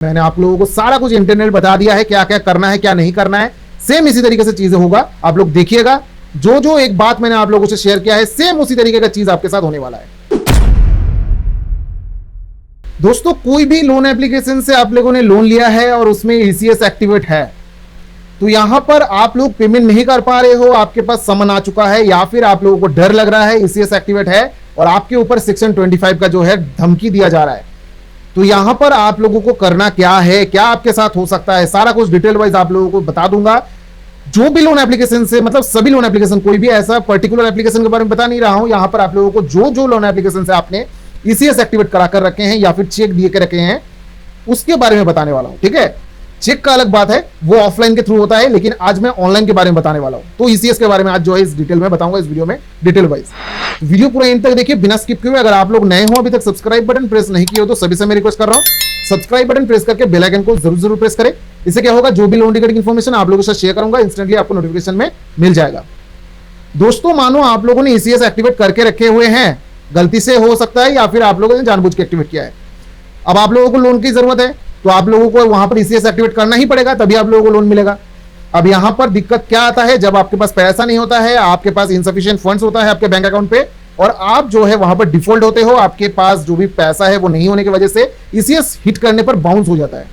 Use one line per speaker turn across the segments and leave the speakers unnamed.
मैंने आप लोगों को सारा कुछ इंटरनेट बता दिया है, क्या क्या करना है क्या नहीं करना है। सेम इसी तरीके से चीजें होगा, आप लोग देखिएगा। जो जो एक बात मैंने आप लोगों से शेयर किया है, सेम उसी तरीके का चीज आपके साथ होने वाला है। दोस्तों, कोई भी लोन एप्लीकेशन से आप लोगों ने लोन लिया है और उसमें ईसीएस एक्टिवेट है, तो यहां पर आप लोग पेमेंट नहीं कर पा रहे हो, आपके पास समन आ चुका है, या फिर आप लोगों को डर लग रहा है ईसीएस एक्टिवेट है और आपके ऊपर सेक्शन 25 का जो है धमकी दिया जा रहा है, तो यहां पर आप लोगों को करना क्या है, क्या आपके साथ हो सकता है, सारा कुछ डिटेल वाइज आप लोगों को बता दूंगा। जो भी लोन एप्लीकेशन से, मतलब सभी लोन एप्लीकेशन, कोई भी ऐसा पर्टिकुलर एप्लीकेशन के बारे में बता नहीं रहा हूं, यहां पर आप लोगों को जो जो लोन एप्लीकेशन से आपने ईसीएस एक्टिवेट करा कर रखे हैं या फिर चेक दिए के रखे हैं, उसके बारे में बताने वाला हूं। ठीक है, चेक का अलग बात है, वो ऑफलाइन के थ्रू होता है, लेकिन आज मैं ऑनलाइन के बारे में बताने वाला हूं। तो ईसीएस के बारे में आज जो है इस डिटेल में बताऊंगा, इस वीडियो में डिटेल वाइज। वीडियो पूरा एंड तक देखिए, बिना स्किप किए। अगर आप लोग नए हो, अभी तक सब्सक्राइब बटन प्रेस नहीं किए हो, तो सभी से मैं रिक्वेस्ट कर रहा हूं सब्सक्राइब बटन प्रेस करके बेल आइकन को जरूर प्रेस करें। इससे क्या होगा, जो भी लोन रिगार्डिंग इन्फॉर्मेशन आप लोगों के साथ शेयर करूंगा, इंस्टेंटली आपको नोटिफिकेशन में मिल जाएगा। दोस्तों, मानो आप लोगों ने ईसीएस एक्टिवेट करके रखे हुए हैं, गलती से हो सकता है, या फिर आप लोगों ने जानबूझ के एक्टिवेट किया है। अब आप लोगों को लोन की जरूरत है, तो आप लोगों को वहां पर ईसीएस एक्टिवेट करना ही पड़ेगा, तभी आप लोगों को लोन मिलेगा। अब यहां पर दिक्कत क्या आता है, जब आपके पास पैसा नहीं होता है, आपके पास इनसफिशिएंट फंड्स होता है आपके बैंक अकाउंट पे, और आप जो है वहां पर डिफॉल्ट होते हो, आपके पास जो भी पैसा है वो नहीं होने की वजह से ईसीएस हिट करने पर बाउंस हो जाता है।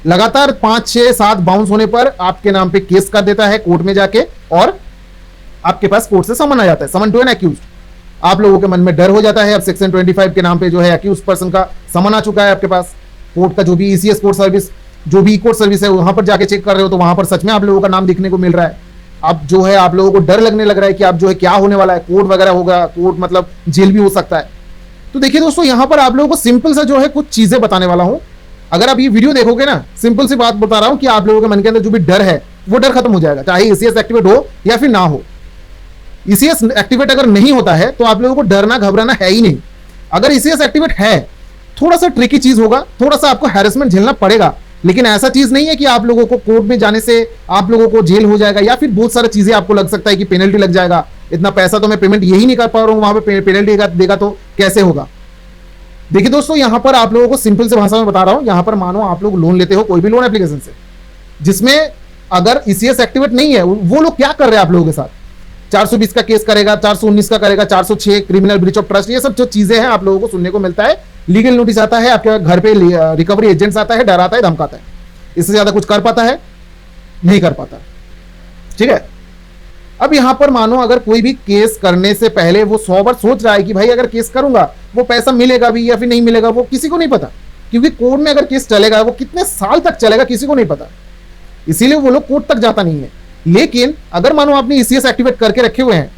लगातार 5, 6, 7 बाउंस होने पर आपके नाम पे केस कर देता है कोर्ट में जाके, और आपके पास कोर्ट से समन आ जाता है, समन टू एन अक्यूज्ड। आप लोगों के मन में डर हो जाता है, अब सेक्शन 25 के नाम पे जो है अक्यूज पर्सन का समन आ चुका है आपके पास। कोर्ट का जो भी ईसीएस कोर्ट सर्विस, जो भी कोर्ट सर्विस है, वहां पर जाके चेक कर रहे हो, तो वहां पर सच में आप लोगों का नाम दिखने को मिल रहा है। अब जो है आप लोगों को डर लगने लग रहा है कि आप जो है क्या होने वाला है, कोर्ट वगैरह होगा, कोर्ट मतलब जेल भी हो सकता है। तो देखिए दोस्तों, यहां पर आप लोगों को सिंपल सा जो है कुछ चीजें बताने वाला हूं। अगर आप ये वीडियो देखोगे ना, सिंपल सी बात बता रहा हूं कि आप लोगों के मन के अंदर जो भी डर है वो डर खत्म हो जाएगा, चाहे ईसीएस एक्टिवेट हो या फिर ना हो। ईसीएस एक्टिवेट अगर नहीं होता है तो आप लोगों को डरना घबराना है ही नहीं। अगर ईसीएस एक्टिवेट है, थोड़ा सा ट्रिकी चीज होगा, थोड़ा सा आपको हैरेसमेंट झेलना पड़ेगा, लेकिन ऐसा चीज नहीं है कि आप लोगों को कोर्ट में जाने से आप लोगों को जेल हो जाएगा, या फिर बहुत सारी चीजें आपको लग सकता है कि पेनल्टी लग जाएगा, इतना पैसा तो मैं पेमेंट यही नहीं कर पा रहा हूं, वहां पे पेनल्टी देगा तो कैसे होगा। देखिए दोस्तों, यहां पर आप लोगों को सिंपल से भाषा में बता रहा हूं। यहां पर मानो आप लोग लोन लेते हो कोई भी लोन एप्लीकेशन से, जिसमें अगर ईसीएस एक्टिवेट नहीं है, वो लोग क्या कर रहे हैं आप लोगों के साथ, 420 का केस करेगा, 419 का करेगा, 406 क्रिमिनल ब्रीच ऑफ ट्रस्ट, ये सब जो चीजें हैं आप लोगों को सुनने को मिलता है। लीगल नोटिस आता है आपके घर पे, रिकवरी एजेंट्स आता है, डराता है, धमकाता है। इससे ज्यादा कुछ कर पाता है? नहीं कर पाता। ठीक है, अब यहां पर मानो अगर कोई भी केस करने से पहले वो 100 बार सोच रहा है कि भाई अगर केस करूंगा वो पैसा मिलेगा भी या फिर नहीं मिलेगा, वो किसी को नहीं पता, क्योंकि कोर्ट में अगर केस चलेगा वो कितने साल तक चलेगा किसी को नहीं पता, इसीलिए वो लोग कोर्ट तक जाता नहीं है। लेकिन अगर मानो आपने ईसीएस एक्टिवेट करके रखे हुए हैं,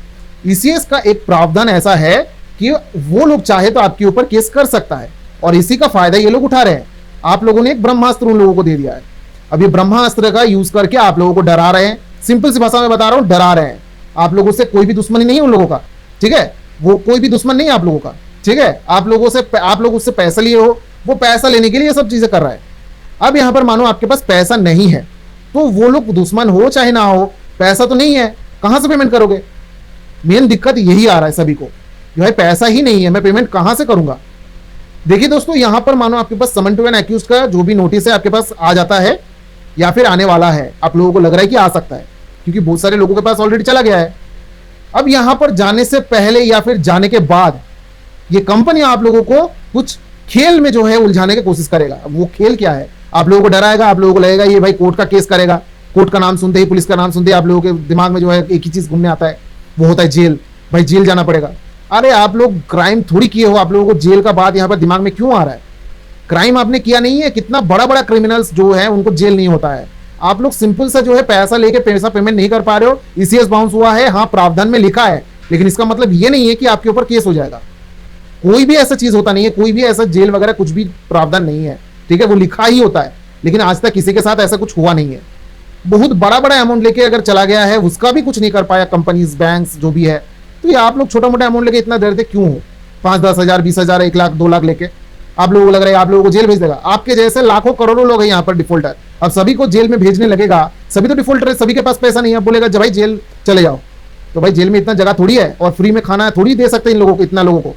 ईसीएस का एक प्रावधान ऐसा है कि वो लोग चाहे तो आपके ऊपर केस कर सकता है, और इसी का फायदा ये लोग उठा रहे हैं। आप लोगों ने एक ब्रह्मास्त्र उन लोगों को दे दिया है। अब ये ब्रह्मास्त्र का यूज करके आप लोगों को डरा रहे हैं, सिंपल सी भाषा में बता रहा हूं, डरा रहे हैं। आप लोगों से कोई भी दुश्मनी नहीं है उन लोगों का, ठीक है, वो कोई भी दुश्मन नहीं है आप लोगों का, ठीक है। आप लोग उससे पैसा लिए हो, वो पैसा लेने के लिए सब चीजें कर रहा है। अब यहां पर मानो आपके पास पैसा नहीं है, तो वो लोग दुश्मन हो चाहे ना हो, पैसा तो नहीं है, कहां से पेमेंट करोगे? मेन दिक्कत यही आ रहा है सभी को, भाई पैसा ही नहीं है, मैं पेमेंट कहां से करूंगा। देखिए दोस्तों, यहां पर मानो आपके पास समन टू एन अक्यूज्ड का जो भी नोटिस है आपके पास आ जाता है, या फिर आने वाला है, आप लोगों को लग रहा है कि आ सकता है, क्योंकि बहुत सारे लोगों के पास ऑलरेडी चला गया है। अब यहां पर जाने से पहले या फिर जाने के बाद ये कंपनी आप लोगों को कुछ खेल में जो है उलझाने की कोशिश करेगा। वो खेल क्या है, आप लोगों को डराएगा, आप लोगों को लगेगा ये भाई कोर्ट का केस करेगा। कोर्ट का नाम सुनते ही, पुलिस का नाम सुनते ही आप लोगों के दिमाग में जो है एक ही चीज घूमने आता है, वो होता है जेल। भाई जेल जाना पड़ेगा। अरे आप लोग क्राइम थोड़ी किए हो, आप लोगों को जेल का बात यहाँ पर दिमाग में क्यों आ रहा है? क्राइम आपने किया नहीं है, कितना बड़ा बड़ा क्रिमिनल्स जो है उनको जेल नहीं होता है। आप लोग सिंपल सा जो है पैसा लेके पैसा पेमेंट नहीं कर पा रहे हो, ईसीएस बाउंस हुआ है, हाँ प्रावधान में लिखा है, लेकिन इसका मतलब ये नहीं है कि आपके ऊपर केस हो जाएगा। कोई भी ऐसा चीज होता नहीं है, कोई भी ऐसा जेल वगैरह कुछ भी प्रावधान नहीं है, ठीक है, वो लिखा ही होता है, लेकिन आज तक किसी के साथ ऐसा कुछ हुआ नहीं है। बहुत बड़ा बड़ा अमाउंट लेके अगर चला गया है, उसका भी कुछ नहीं कर पाया कंपनीज, बैंक्स जो भी है, तो ये आप लोग छोटा मोटा अमाउंट लेके इतना डरते क्यों हो? 5-10 हजार, 20 हजार, 1 लाख, 2 लाख लेके आप लोगों को लग रहा है आप लोगों को जेल भेज देगा। आपके जैसे लाखों करोड़ों लोग हैं यहाँ पर डिफॉल्टर, अब सभी को जेल में भेजने लगेगा। सभी तो डिफॉल्टर है, सभी के पास पैसा नहीं है, बोलेगा जब भाई जेल चले जाओ, तो भाई जेल में इतना जगह थोड़ी है, और फ्री में खाना थोड़ी दे सकते हैं इन लोगों को, इतना लोगों को।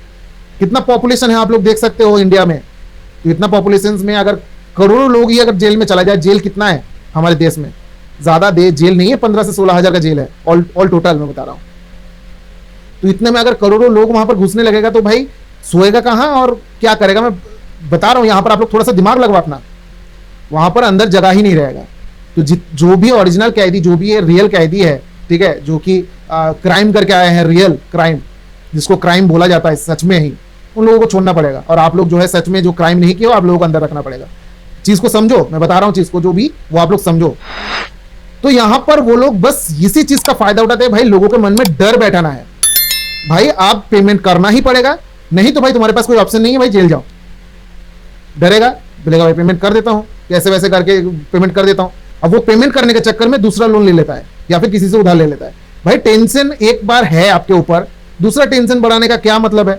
कितना पॉपुलेशन है आप लोग देख सकते हो इंडिया में, तो इतना पॉपुलेशन में अगर करोड़ों लोग ही अगर जेल में चला जाए, जेल कितना है हमारे देश में, ज्यादा जेल नहीं है, 15 से 16 हजार का जेल है ऑल टोटल मैं बता रहा हूं। तो इतने में अगर करोड़ों लोग वहां पर घुसने लगेगा तो भाई सोएगा कहां और क्या करेगा। मैं बता रहा हूं, यहां पर आप लोग थोड़ा सा दिमाग लगवा अपना, वहां पर अंदर जगह ही नहीं रहेगा। तो जो भी ओरिजिनल कैदी, जो भी ये रियल कैदी है, ठीक है, जो कि क्राइम करके आए हैं, रियल क्राइम, जिसको क्राइम बोला जाता है सच में ही, उन लोगों को छोड़ना पड़ेगा। और आप लोग जो है सच में जो क्राइम नहीं किया, आप लोगों को अंदर रखना पड़ेगा। चीज को समझो, मैं बता रहा हूं चीज को, जो भी वो आप लोग समझो। तो यहां पर वो लोग बस इसी चीज का फायदा उठाते हैं भाई, लोगों के मन में डर बैठाना है। भाई आप पेमेंट करना ही पड़ेगा, नहीं तो भाई तुम्हारे पास कोई ऑप्शन नहीं है, भाई जेल जाओ। डरेगा, बोलेगा भाई पेमेंट कर देता हूं, कैसे वैसे करके पेमेंट कर देता हूं। अब वो पेमेंट करने के चक्कर में दूसरा लोन ले लेता है या फिर किसी से उधार ले लेता है। भाई टेंशन एक बार है आपके ऊपर, दूसरा टेंशन बढ़ाने का क्या मतलब है।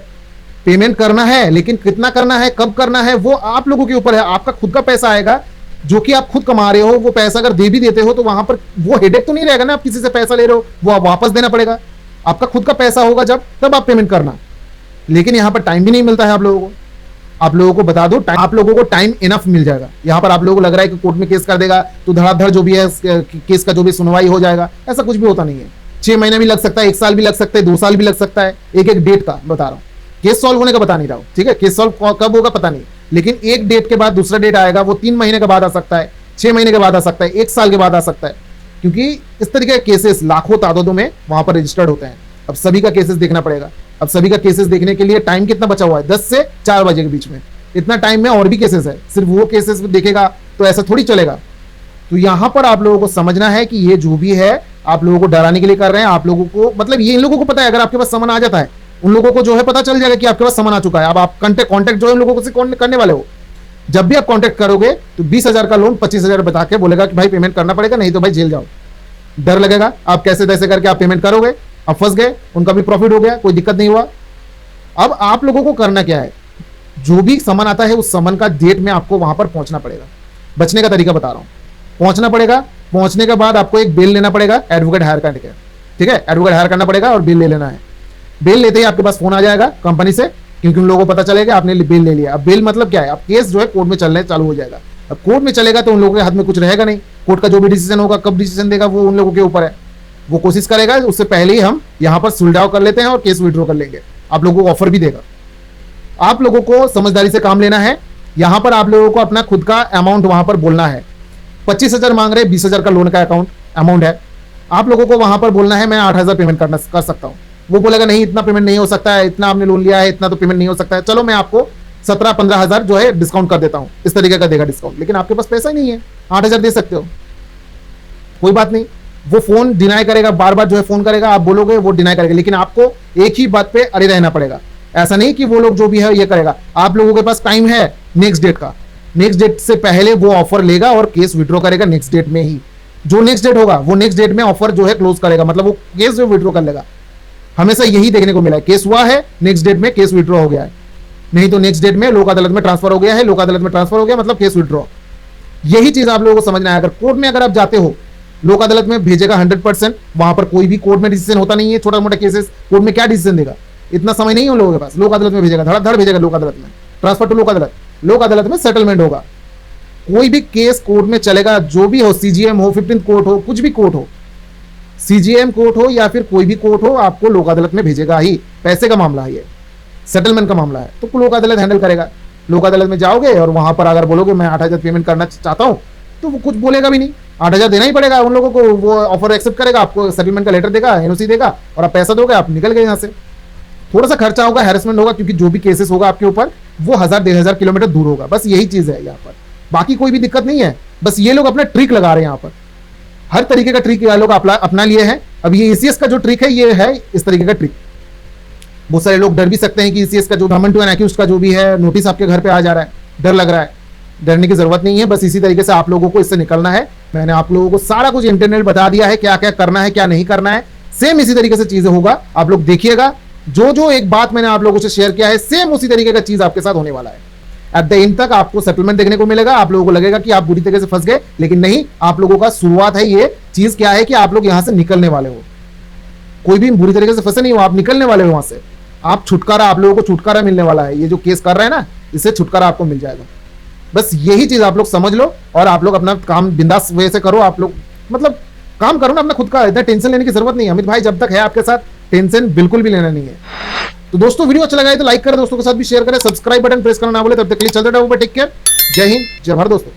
पेमेंट करना है, लेकिन कितना करना है, कब करना है, वो आप लोगों के ऊपर है। आपका खुद का पैसा आएगा जो कि आप खुद कमा रहे हो, वो पैसा अगर दे भी देते हो तो वहां पर वो हेडेक तो नहीं रहेगा ना, आप किसी से पैसा ले रहे हो वो आप वापस देना पड़ेगा। आपका खुद का पैसा होगा जब, तब आप पेमेंट करना। लेकिन यहां पर टाइम भी नहीं मिलता है आप लोगों को। आप लोगों को बता दो, आप लोगों को टाइम इनफ मिल जाएगा। यहां पर आप लोगों को लग रहा है कि कोर्ट में केस कर देगा तो धड़ाधड़ जो भी है केस का जो भी सुनवाई हो जाएगा, ऐसा कुछ भी होता नहीं है। 6 महीने भी लग सकता है, 1 साल भी लग सकता है, 2 साल भी लग सकता है, एक एक डेट का बता रहा हूं। केस सॉल्व होने का बता नहीं रहा हूं, ठीक है, केस सॉल्व कब होगा पता नहीं, लेकिन एक डेट के बाद दूसरा डेट आएगा, वो 3 महीने के बाद आ सकता है, 6 महीने के बाद आ सकता है, 1 साल के बाद आ सकता है। क्योंकि इस तरीके के केसेस लाखों तादादों में वहां पर रजिस्टर्ड होते हैं। अब सभी का केसेस देखना पड़ेगा। अब सभी का केसेस देखने के लिए टाइम कितना बचा हुआ है, 10 से 4 बजे के बीच में। इतना टाइम में और भी केसेस है, सिर्फ वो केसेस देखेगा तो ऐसा थोड़ी चलेगा। तो यहां पर आप लोगों को समझना है कि ये जो भी है आप लोगों को डराने के लिए कर रहे हैं। आप लोगों को मतलब ये इन लोगों को पता है, अगर आपके पास सामान आ जाता है, उन लोगों को जो है पता चल जाएगा कि आपके पास सामान आ चुका है। अब आप कॉन्टेक्ट जो है उन लोगों से करने वाले हो। जब भी आप कॉन्टेक्ट करोगे तो 20,000 का लोन 25,000 बता के बोलेगा कि भाई पेमेंट करना पड़ेगा, नहीं तो भाई जेल जाओ। डर लगेगा, आप कैसे तैसे करके आप पेमेंट करोगे, आप फंस गए, उनका भी प्रॉफिट हो गया, कोई दिक्कत नहीं हुआ। अब आप लोगों को करना क्या है, जो भी सामान आता है उस सामान का डेट में आपको वहां पर पहुंचना पड़ेगा। बचने का तरीका बता रहा हूं, पहुंचना पड़ेगा। पहुंचने के बाद आपको एक बिल लेना पड़ेगा, एडवोकेट हायर करके, ठीक है, एडवोकेट हायर करना पड़ेगा और बिल ले लेना है। बिल लेते ही आपके पास फोन आ जाएगा कंपनी से, क्योंकि उन लोगों को पता चलेगा आपने बिल ले लिया। अब बिल मतलब क्या है, अब केस जो है कोर्ट में चलने चालू हो जाएगा। अब कोर्ट में चलेगा तो उन लोगों के हाथ में कुछ रहेगा नहीं। कोर्ट का जो भी डिसीजन होगा, कब डिसीजन देगा, वो उन लोगों के ऊपर है। वो कोशिश करेगा उससे पहले ही हम यहां पर सुलझाव कर लेते हैं और केस विड्रॉ कर लेंगे। आप लोगों को ऑफर भी देगा। आप लोगों को समझदारी से काम लेना है। यहां पर आप लोगों को अपना खुद का अमाउंट वहां पर बोलना है। 25,000 मांग रहे, 20,000 का लोन का अमाउंट है। आप लोगों को वहां पर बोलना है मैं 8,000 पेमेंट कर सकता हूं। वो बोलेगा नहीं, इतना पेमेंट नहीं हो सकता है, इतना आपने लोन लिया है, इतना तो पेमेंट नहीं हो सकता है, चलो मैं आपको 17-15,000 जो है डिस्काउंट कर देता हूं। इस तरीके का देगा डिस्काउंट। लेकिन आपके पास पैसा ही नहीं है, 8,000 दे सकते हो, कोई बात नहीं। वो फोन डिनाई करेगा, बार बार जो है फोन करेगा, आप बोलोगे वो डिनाई करेगा, लेकिन आपको एक ही बात पे अड़े रहना पड़ेगा। ऐसा नहीं कि वो लोग जो भी है ये करेगा। आप लोगों के पास टाइम है नेक्स्ट डेट का, नेक्स्ट डेट से पहले वो ऑफर लेगा और केस विड्रॉ करेगा नेक्स्ट डेट में ही। जो नेक्स्ट डेट होगा वो नेक्स्ट डेट में ऑफर जो है क्लोज करेगा, मतलब वो केस जो विड्रॉ कर लेगा। हमेशा यही देखने को मिला है, केस हुआ है नेक्स्ट डेट में केस विड्रॉ हो गया है, नहीं तो नेक्स्ट डेट में लोक अदालत में ट्रांसफर हो गया है, लोक अदालत में ट्रांसफर हो गया मतलब केस विड्रॉ। यही चीज आप लोगों को समझना है। अगर कोर्ट में अगर आप जाते हो, लोक अदालत में भेजेगा 100%। वहां पर कोई भी कोर्ट में डिसीजन होता नहीं है, छोटा मोटा केसेस कोर्ट में क्या डिसीजन देगा, इतना समय नहीं है उन लोगों के पास। लोक अदालत में भेजेगा, धड़ाधड़ भेजेगा लोक अदालत में, ट्रांसफर टू लोक अदालत, लोक अदालत में सेटलमेंट होगा। कोई भी केस कोर्ट में चलेगा, जो भी हो, सीजीएम हो, 15th कोर्ट हो, कुछ भी कोर्ट हो, सीजीएम कोर्ट हो या फिर कोई भी कोर्ट हो, आपको लोक अदालत में भेजेगा ही। पैसे का मामला है, ये सेटलमेंट का मामला है, तो लोक अदालत हैंडल करेगा। लोक अदालत में जाओगे और वहां पर अगर बोलोगे मैं 8,000 पेमेंट करना चाहता हूं, तो वो कुछ बोलेगा भी नहीं, 8,000 देना ही पड़ेगा उन लोगों को। वो ऑफर एक्सेप्ट करेगा, आपको सेटलमेंट का लेटर देगा, एनओसी देगा और आप पैसा दोगे, आप निकल गए यहाँ से। थोड़ा सा खर्चा होगा, हैरेसमेंट होगा, क्योंकि जो भी केसेस होगा आपके ऊपर वो 1,000-1,500 किलोमीटर दूर होगा। बस यही चीज है यहाँ पर, बाकी कोई भी दिक्कत नहीं है। बस ये लोग अपना ट्रिक लगा रहे हैं यहाँ पर, हर तरीके का ट्रिक ये लोग अपना लिए हैं। अब ये ईसीएस का जो ट्रिक है, ये है इस तरीके का ट्रिक। बहुत सारे लोग डर भी सकते हैं कि ईसीएस का जो गवर्नमेंट टू एन एक्यूज का जो भी है नोटिस आपके घर पे आ जा रहा है, डर लग रहा है। डरने की जरूरत नहीं है, बस इसी तरीके से आप लोगों को इससे निकलना है। मैंने आप लोगों को सारा कुछ इंटरनेट बता दिया है, क्या क्या करना है क्या नहीं करना है। सेम इसी तरीके से चीजें होगा, आप लोग देखिएगा। जो जो एक बात मैंने आप लोगों से शेयर किया है, सेम उसी तरीके का चीज आपके साथ होने वाला है। एट द एंड तक आपको सेटलमेंट देखने को मिलेगा। आप लोगों को लगेगा कि आप बुरी तरीके से फंस गए, लेकिन नहीं, आप लोगों का शुरुआत है। ये चीज क्या है कि आप लोग यहां से निकलने वाले हो, कोई भी बुरी तरीके से फंसे नहीं हो, आप निकलने वाले हो वहां से। आप छुटकारा, आप लोगों को छुटकारा मिलने वाला है। ये जो केस कर रहे हैं ना, इससे छुटकारा आपको मिल जाएगा। बस यही चीज आप लोग समझ लो और आप लोग अपना काम बिंदास वे से करो। आप लोग मतलब काम करो ना अपना खुद का, इतना टेंशन लेने की जरूरत नहीं है। अमित भाई जब तक है आपके साथ, टेंशन बिल्कुल भी लेना नहीं है। तो दोस्तों वीडियो अच्छा लगा है तो लाइक करें, दोस्तों के साथ भी शेयर करें, सब्सक्राइब बटन प्रेस करना ना बोले। तब तक के लिए चलते रहो, टेक केयर, जय हिंद, जय भारत दोस्तों।